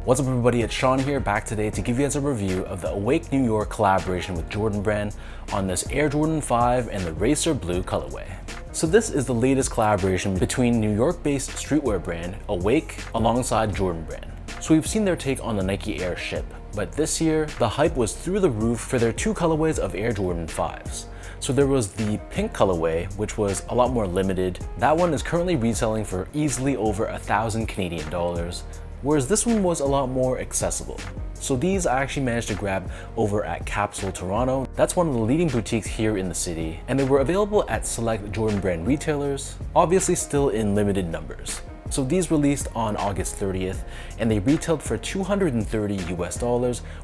What's up everybody, it's Sean here, back today to give you guys a review of the Awake New York collaboration with Jordan Brand on this Air Jordan 5 and the Racer Blue colorway. So this is the latest collaboration between New York-based streetwear brand Awake alongside Jordan Brand. So we've seen their take on the Nike Air ship, but this year the hype was through the roof for their two colorways of Air Jordan 5s. So there was the pink colorway, which was a lot more limited. That one is currently retailing for easily over 1,000 Canadian dollars. Whereas this one was a lot more accessible. So these I actually managed to grab over at Capsule Toronto. That's one of the leading boutiques here in the city, and they were available at select Jordan Brand retailers, obviously still in limited numbers. So these released on August 30th, and they retailed for $230 US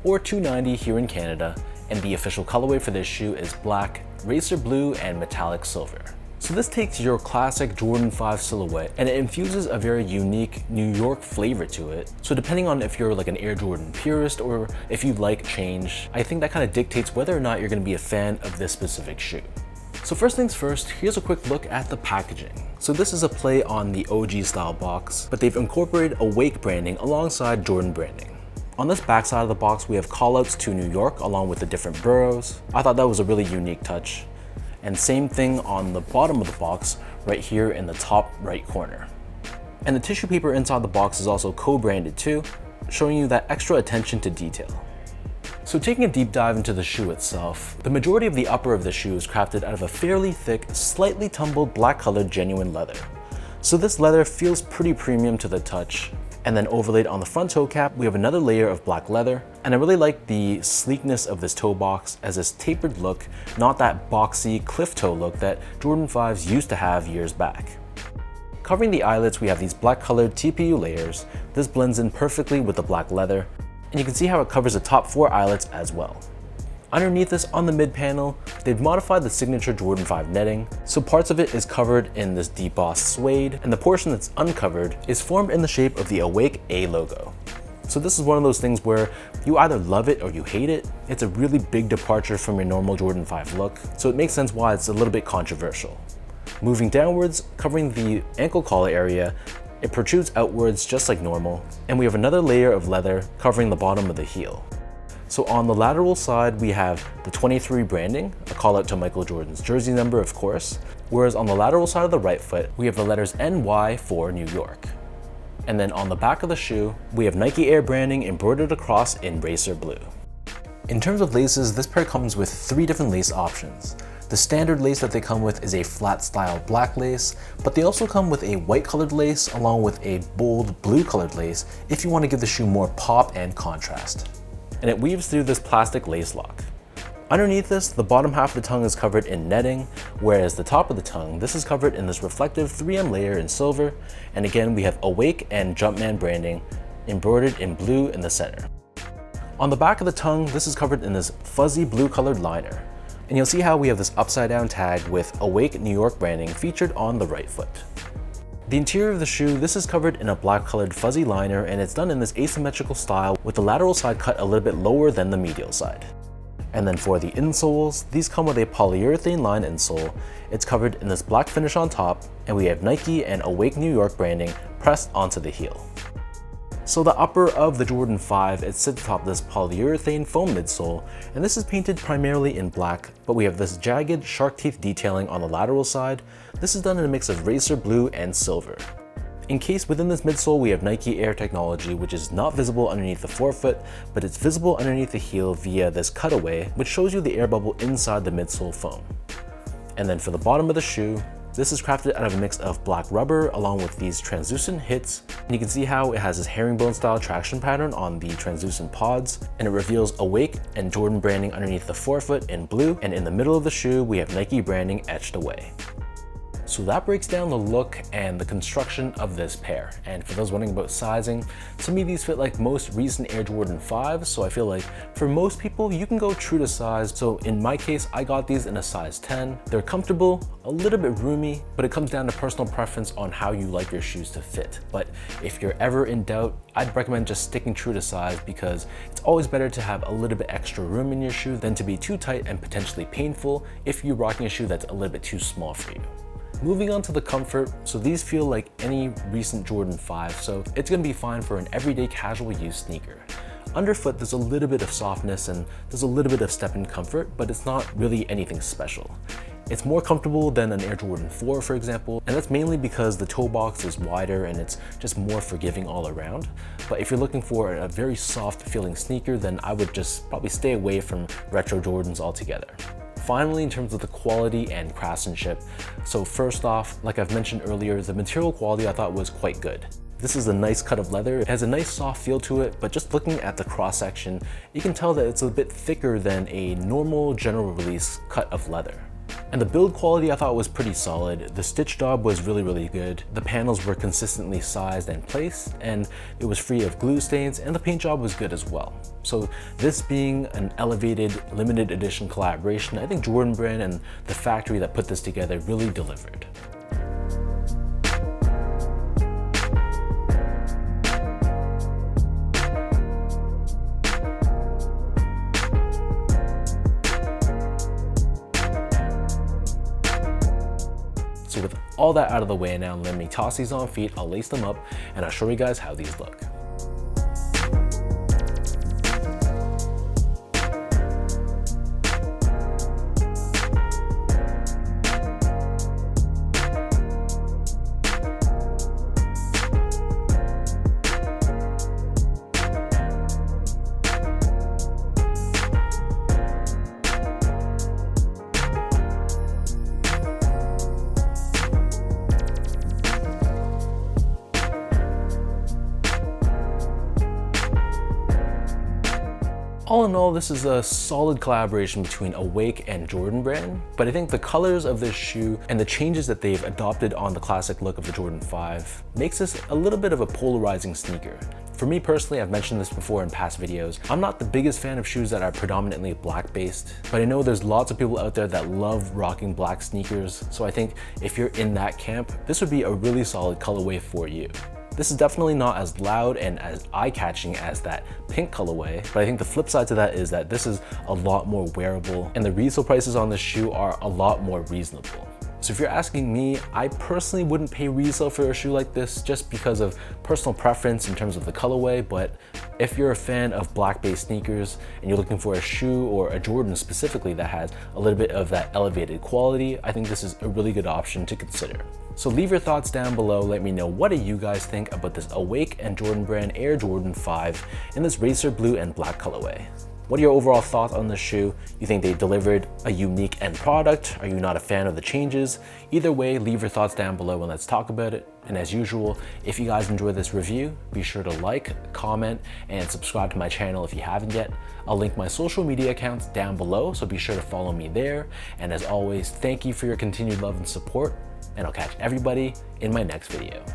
or $290 here in Canada, and the official colorway for this shoe is black, racer blue, and metallic silver. So this takes your classic Jordan 5 silhouette and it infuses a very unique New York flavor to it. So depending on if you're like an Air Jordan purist or if you like change, I think that kind of dictates whether or not you're going to be a fan of this specific shoe. So first things first, here's a quick look at the packaging. So this is a play on the OG style box, but they've incorporated Awake branding alongside Jordan branding. On this back side of the box, we have callouts to New York along with the different boroughs. I thought that was a really unique touch. And same thing on the bottom of the box, right here in the top right corner. And the tissue paper inside the box is also co-branded too, showing you that extra attention to detail. So taking a deep dive into the shoe itself, the majority of the upper of the shoe is crafted out of a fairly thick, slightly tumbled black colored genuine leather. So this leather feels pretty premium to the touch. And then overlaid on the front toe cap, we have another layer of black leather. And I really like the sleekness of this toe box as this tapered look, not that boxy cliff toe look that Jordan 5s used to have years back. Covering the eyelets, we have these black colored TPU layers. This blends in perfectly with the black leather. And you can see how it covers the top 4 eyelets as well. Underneath this, on the mid panel, they've modified the signature Jordan 5 netting, so parts of it is covered in this debossed suede, and the portion that's uncovered is formed in the shape of the Awake A logo. So this is one of those things where you either love it or you hate it. It's a really big departure from your normal Jordan 5 look, so it makes sense why it's a little bit controversial. Moving downwards, covering the ankle collar area, it protrudes outwards just like normal, and we have another layer of leather covering the bottom of the heel. So on the lateral side, we have the 23 branding, a call out to Michael Jordan's jersey number, of course. Whereas on the lateral side of the right foot, we have the letters NY for New York. And then on the back of the shoe, we have Nike Air branding embroidered across in racer blue. In terms of laces, this pair comes with 3 different lace options. The standard lace that they come with is a flat style black lace, but they also come with a white colored lace along with a bold blue colored lace if you want to give the shoe more pop and contrast. And it weaves through this plastic lace lock. Underneath this, the bottom half of the tongue is covered in netting, whereas the top of the tongue, this is covered in this reflective 3M layer in silver, and again we have Awake and Jumpman branding embroidered in blue in the center. On the back of the tongue, this is covered in this fuzzy blue colored liner, and you'll see how we have this upside down tag with Awake New York branding featured on the right foot. The interior of the shoe, this is covered in a black colored fuzzy liner, and it's done in this asymmetrical style with the lateral side cut a little bit lower than the medial side. And then for the insoles, these come with a polyurethane lined insole. It's covered in this black finish on top, and we have Nike and Awake New York branding pressed onto the heel. So the upper of the Jordan 5, it sits atop this polyurethane foam midsole, and this is painted primarily in black, but we have this jagged shark teeth detailing on the lateral side. This is done in a mix of racer blue and silver. Encased within this midsole, we have Nike Air technology, which is not visible underneath the forefoot, but it's visible underneath the heel via this cutaway, which shows you the air bubble inside the midsole foam. And then for the bottom of the shoe, this is crafted out of a mix of black rubber along with these translucent hits. And you can see how it has this herringbone style traction pattern on the translucent pods, and it reveals Awake and Jordan branding underneath the forefoot in blue, and in the middle of the shoe, we have Nike branding etched away. So that breaks down the look and the construction of this pair. And for those wondering about sizing, to me these fit like most recent Air Jordan 5s, so I feel like for most people you can go true to size. So in my case, I got these in a size 10. They're comfortable, a little bit roomy, but it comes down to personal preference on how you like your shoes to fit. But if you're ever in doubt, I'd recommend just sticking true to size, because it's always better to have a little bit extra room in your shoe than to be too tight and potentially painful if you're rocking a shoe that's a little bit too small for you. Moving on to the comfort, so these feel like any recent Jordan 5, so it's gonna be fine for an everyday casual use sneaker. Underfoot, there's a little bit of softness and there's a little bit of step-in comfort, but it's not really anything special. It's more comfortable than an Air Jordan 4, for example, and that's mainly because the toe box is wider and it's just more forgiving all around. But if you're looking for a very soft feeling sneaker, then I would just probably stay away from retro Jordans altogether. Finally, in terms of the quality and craftsmanship, so first off, like I've mentioned earlier, the material quality I thought was quite good. This is a nice cut of leather. It has a nice soft feel to it, but just looking at the cross section, you can tell that it's a bit thicker than a normal general release cut of leather. And the build quality I thought was pretty solid. The stitch job was really good. The panels were consistently sized and placed, and it was free of glue stains, and the paint job was good as well. So this being an elevated limited edition collaboration, I think Jordan Brand and the factory that put this together really delivered. So with all that out of the way now, let me toss these on feet, I'll lace them up, and I'll show you guys how these look. All in all, this is a solid collaboration between Awake and Jordan Brand, but I think the colors of this shoe and the changes that they've adopted on the classic look of the Jordan 5 makes this a little bit of a polarizing sneaker. For me personally, I've mentioned this before in past videos, I'm not the biggest fan of shoes that are predominantly black based, but I know there's lots of people out there that love rocking black sneakers, so I think if you're in that camp, this would be a really solid colorway for you. This is definitely not as loud and as eye-catching as that pink colorway, but I think the flip side to that is that this is a lot more wearable and the resale prices on this shoe are a lot more reasonable. So if you're asking me, I personally wouldn't pay resale for a shoe like this just because of personal preference in terms of the colorway, but if you're a fan of black-based sneakers and you're looking for a shoe or a Jordan specifically that has a little bit of that elevated quality, I think this is a really good option to consider. So leave your thoughts down below, let me know what do you guys think about this Awake and Jordan Brand Air Jordan 5 in this racer blue and black colorway. What are your overall thoughts on this shoe? You think they delivered a unique end product? Are you not a fan of the changes? Either way, leave your thoughts down below and let's talk about it. And as usual, if you guys enjoyed this review, be sure to like, comment, and subscribe to my channel if you haven't yet. I'll link my social media accounts down below, so be sure to follow me there. And as always, thank you for your continued love and support, and I'll catch everybody in my next video.